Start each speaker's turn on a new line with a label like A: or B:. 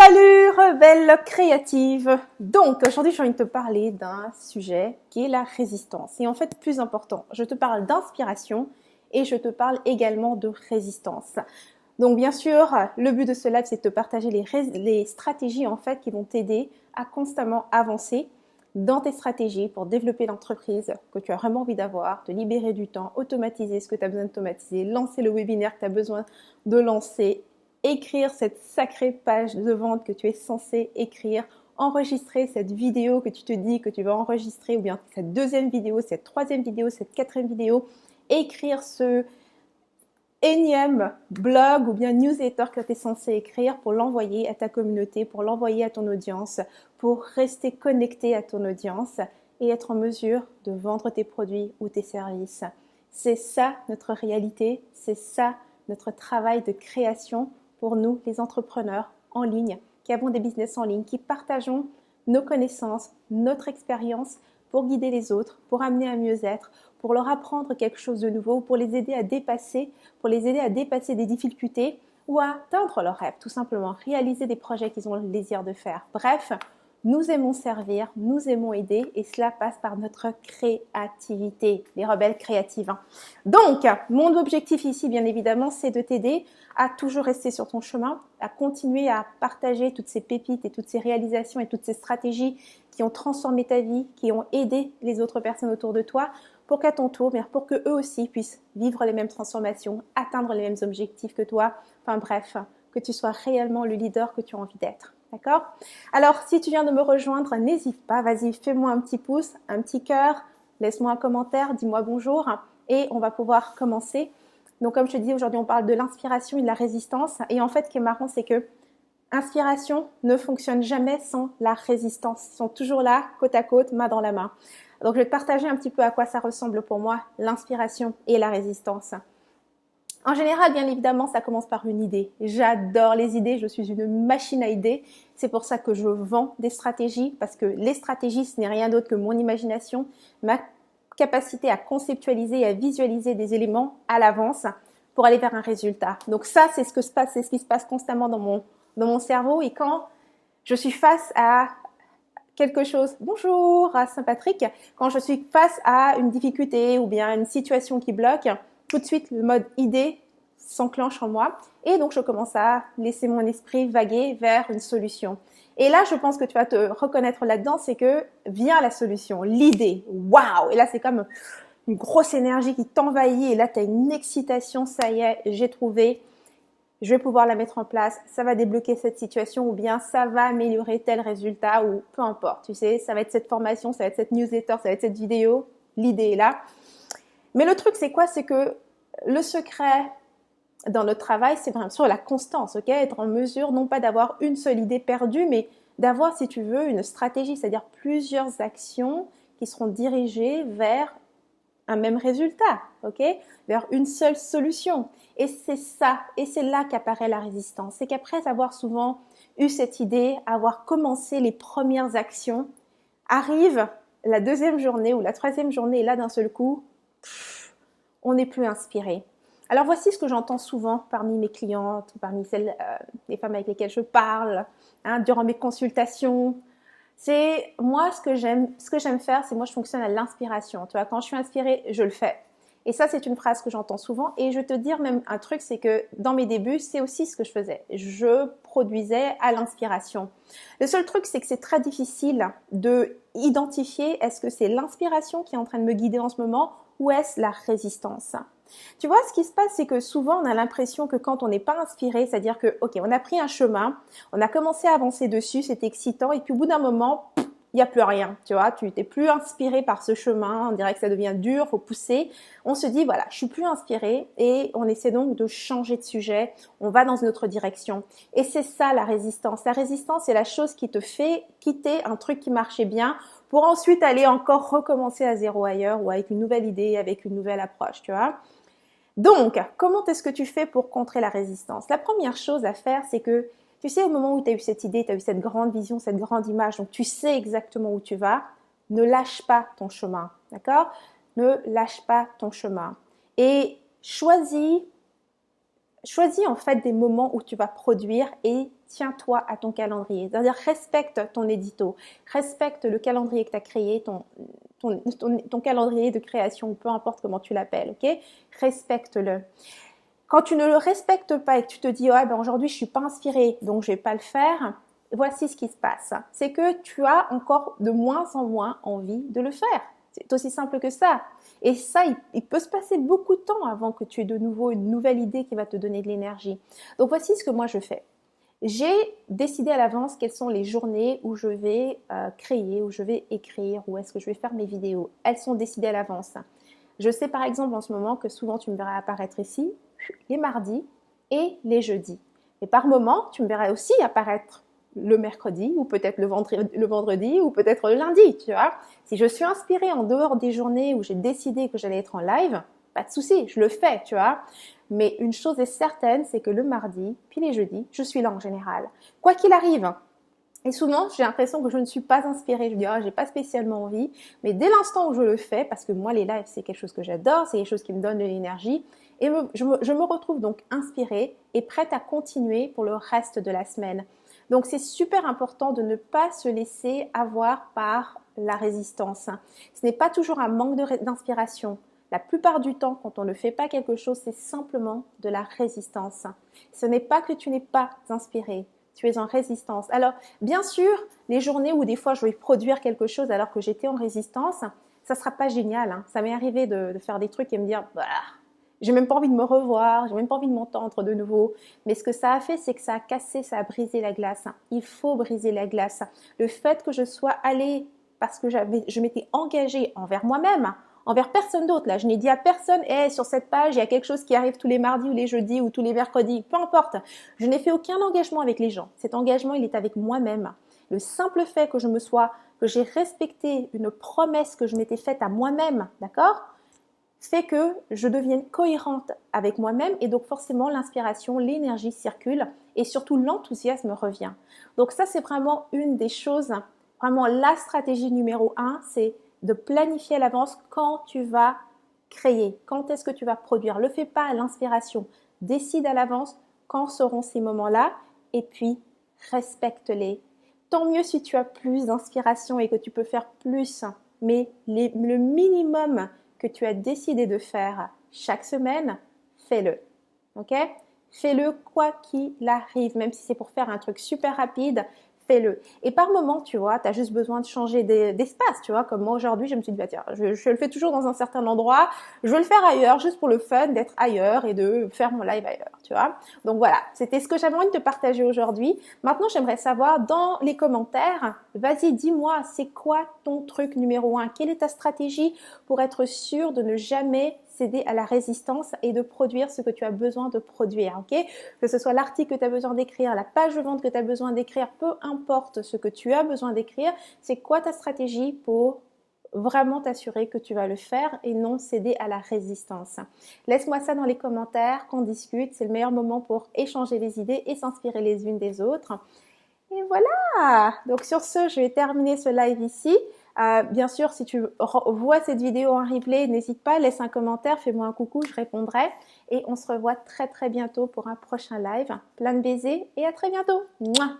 A: Salut rebelle créative. Donc aujourd'hui j'ai envie de te parler d'un sujet qui est la résistance. Et en fait plus important, je te parle d'inspiration et je te parle également de résistance. Donc bien sûr, le but de ce live c'est de te partager les stratégies en fait qui vont t'aider à constamment avancer dans tes stratégies pour développer l'entreprise que tu as vraiment envie d'avoir, te libérer du temps, automatiser ce que tu as besoin d'automatiser, lancer le webinaire que tu as besoin de lancer, écrire cette sacrée page de vente que tu es censé écrire, enregistrer cette vidéo que tu te dis que tu vas enregistrer, ou bien cette deuxième vidéo, cette troisième vidéo, cette quatrième vidéo, écrire ce énième blog ou bien newsletter que tu es censé écrire pour l'envoyer à ta communauté, pour l'envoyer à ton audience, pour rester connecté à ton audience et être en mesure de vendre tes produits ou tes services. C'est ça notre réalité, c'est ça notre travail de création pour nous, les entrepreneurs en ligne, qui avons des business en ligne, qui partageons nos connaissances, notre expérience pour guider les autres, pour amener un mieux-être, pour leur apprendre quelque chose de nouveau, pour les aider à dépasser des difficultés ou à atteindre leurs rêves, tout simplement, réaliser des projets qu'ils ont le désir de faire. Bref, nous aimons servir, nous aimons aider et cela passe par notre créativité, les rebelles créatives. Donc, mon objectif ici, bien évidemment, c'est de t'aider à toujours rester sur ton chemin, à continuer à partager toutes ces pépites et toutes ces réalisations et toutes ces stratégies qui ont transformé ta vie, qui ont aidé les autres personnes autour de toi, pour qu'à ton tour, pour que eux aussi puissent vivre les mêmes transformations, atteindre les mêmes objectifs que toi, enfin bref, que tu sois réellement le leader que tu as envie d'être. D'accord? Alors, si tu viens de me rejoindre, n'hésite pas, vas-y, fais-moi un petit pouce, un petit cœur, laisse-moi un commentaire, dis-moi bonjour et on va pouvoir commencer. Donc, comme je te dis, aujourd'hui, on parle de l'inspiration et de la résistance. Et en fait, ce qui est marrant, c'est que inspiration ne fonctionne jamais sans la résistance. Ils sont toujours là, côte à côte, main dans la main. Donc, je vais te partager un petit peu à quoi ça ressemble pour moi, l'inspiration et la résistance. En général, bien évidemment, ça commence par une idée. J'adore les idées, je suis une machine à idées. C'est pour ça que je vends des stratégies, parce que les stratégies, ce n'est rien d'autre que mon imagination, ma capacité à conceptualiser et à visualiser des éléments à l'avance pour aller vers un résultat. Donc ça, c'est ce qui se passe constamment dans mon cerveau. Et quand je suis face à quelque chose, bonjour à Saint-Patrick, quand je suis face à une difficulté ou bien une situation qui bloque, tout de suite le mode idée s'enclenche en moi et donc je commence à laisser mon esprit vaguer vers une solution. Et là, je pense que tu vas te reconnaître là-dedans, c'est que vient la solution, l'idée, waouh. Et là, c'est comme une grosse énergie qui t'envahit et là, tu as une excitation, ça y est, j'ai trouvé. Je vais pouvoir la mettre en place, ça va débloquer cette situation ou bien ça va améliorer tel résultat ou peu importe, tu sais, ça va être cette formation, ça va être cette newsletter, ça va être cette vidéo, l'idée est là. Mais le truc, c'est quoi? C'est que le secret dans notre travail, c'est bien sûr la constance, ok? Être en mesure non pas d'avoir une seule idée perdue, mais d'avoir, si tu veux, une stratégie, c'est-à-dire plusieurs actions qui seront dirigées vers un même résultat, ok? Vers une seule solution. Et c'est ça, et c'est là qu'apparaît la résistance. C'est qu'après avoir souvent eu cette idée, avoir commencé les premières actions, arrive la deuxième journée ou la troisième journée, et là d'un seul coup, on n'est plus inspiré. Alors voici ce que j'entends souvent parmi mes clientes, parmi celles, les femmes avec lesquelles je parle, durant mes consultations. C'est moi ce que j'aime faire, c'est moi je fonctionne à l'inspiration. Tu vois, quand je suis inspirée, je le fais. Et ça, c'est une phrase que j'entends souvent. Et je vais te dire même un truc, c'est que dans mes débuts, c'est aussi ce que je faisais. Je produisais à l'inspiration. Le seul truc, c'est que c'est très difficile de identifier est-ce que c'est l'inspiration qui est en train de me guider en ce moment ou est-ce la résistance. Tu vois, ce qui se passe, c'est que souvent, on a l'impression que quand on n'est pas inspiré, c'est-à-dire que, ok, on a pris un chemin, on a commencé à avancer dessus, c'était excitant, et puis au bout d'un moment, il n'y a plus rien, tu vois, tu n'es plus inspiré par ce chemin, on dirait que ça devient dur, faut pousser. On se dit, voilà, je suis plus inspiré, et on essaie donc de changer de sujet, on va dans une autre direction. Et c'est ça la résistance. La résistance, c'est la chose qui te fait quitter un truc qui marchait bien pour ensuite aller encore recommencer à zéro ailleurs ou avec une nouvelle idée, avec une nouvelle approche, tu vois. Donc, comment est-ce que tu fais pour contrer la résistance? La première chose à faire, c'est que, tu sais, au moment où tu as eu cette idée, tu as eu cette grande vision, cette grande image, donc tu sais exactement où tu vas, ne lâche pas ton chemin, d'accord? Ne lâche pas ton chemin. Et choisis choisis en fait des moments où tu vas produire et tiens-toi à ton calendrier. C'est-à-dire respecte ton édito, respecte le calendrier que tu as créé, ton calendrier de création, peu importe comment tu l'appelles, ok? Respecte-le. Quand tu ne le respectes pas et que tu te dis ouais, ben aujourd'hui je suis pas inspirée donc je vais pas le faire, voici ce qui se passe. C'est que tu as encore de moins en moins envie de le faire. C'est aussi simple que ça. Et ça, il peut se passer beaucoup de temps avant que tu aies de nouveau une nouvelle idée qui va te donner de l'énergie. Donc voici ce que moi je fais. J'ai décidé à l'avance quelles sont les journées où je vais créer, où je vais écrire, où est-ce que je vais faire mes vidéos. Elles sont décidées à l'avance. Je sais par exemple en ce moment que souvent tu me verras apparaître ici les mardis et les jeudis. Et par moment, tu me verras aussi apparaître le mercredi ou peut-être le vendredi ou peut-être le lundi, tu vois. Si je suis inspirée en dehors des journées où j'ai décidé que j'allais être en live, pas de souci, je le fais, tu vois. Mais une chose est certaine, c'est que le mardi, puis les jeudis, je suis là en général. Quoi qu'il arrive, et souvent, j'ai l'impression que je ne suis pas inspirée. Je me dis, oh, j'ai pas spécialement envie. Mais dès l'instant où je le fais, parce que moi, les lives, c'est quelque chose que j'adore, c'est quelque chose qui me donne de l'énergie, et je me retrouve donc inspirée et prête à continuer pour le reste de la semaine. Donc, c'est super important de ne pas se laisser avoir par la résistance. Ce n'est pas toujours un manque d'inspiration. La plupart du temps, quand on ne fait pas quelque chose, c'est simplement de la résistance. Ce n'est pas que tu n'es pas inspiré. Tu es en résistance. Alors, bien sûr, les journées où des fois je vais produire quelque chose alors que j'étais en résistance, ça sera pas génial. Hein. Ça m'est arrivé de faire des trucs et me dire, bah, j'ai même pas envie de me revoir, j'ai même pas envie de m'entendre de nouveau. Mais ce que ça a fait, c'est que ça a cassé, ça a brisé la glace. Il faut briser la glace. Le fait que je sois allée parce que je m'étais engagée envers moi-même, envers personne d'autre. Là, je n'ai dit à personne, hey, sur cette page, il y a quelque chose qui arrive tous les mardis ou les jeudis ou tous les mercredis, peu importe. Je n'ai fait aucun engagement avec les gens. Cet engagement, il est avec moi-même. Le simple fait que que j'ai respecté une promesse que je m'étais faite à moi-même, d'accord, fait que je devienne cohérente avec moi-même et donc forcément l'inspiration, l'énergie circule et surtout l'enthousiasme revient. Donc ça, c'est vraiment une des choses, vraiment la stratégie numéro 1, c'est de planifier à l'avance quand tu vas créer, quand est-ce que tu vas produire. Le fais pas à l'inspiration, décide à l'avance quand seront ces moments-là et puis respecte-les. Tant mieux si tu as plus d'inspiration et que tu peux faire plus, mais le minimum que tu as décidé de faire chaque semaine, fais-le. Ok? Fais-le quoi qu'il arrive, même si c'est pour faire un truc super rapide, fais-le. Et par moment, tu vois, tu as juste besoin de changer d'espace, tu vois, comme moi aujourd'hui, je me suis dit, bah tiens, je le fais toujours dans un certain endroit, je veux le faire ailleurs, juste pour le fun d'être ailleurs et de faire mon live ailleurs, tu vois. Donc voilà, c'était ce que j'avais envie de te partager aujourd'hui. Maintenant, j'aimerais savoir dans les commentaires, vas-y, dis-moi, c'est quoi ton truc numéro 1? Quelle est ta stratégie pour être sûr de ne jamais céder à la résistance et de produire ce que tu as besoin de produire, ok? Que ce soit l'article que tu as besoin d'écrire, la page de vente que tu as besoin d'écrire, peu importe ce que tu as besoin d'écrire, c'est quoi ta stratégie pour vraiment t'assurer que tu vas le faire et non céder à la résistance. Laisse-moi ça dans les commentaires, qu'on discute, c'est le meilleur moment pour échanger les idées et s'inspirer les unes des autres. Et voilà, donc sur ce, je vais terminer ce live ici. Bien sûr, si tu vois cette vidéo en replay, n'hésite pas, laisse un commentaire, fais-moi un coucou, je répondrai. Et on se revoit très très bientôt pour un prochain live. Plein de baisers et à très bientôt. Mouah.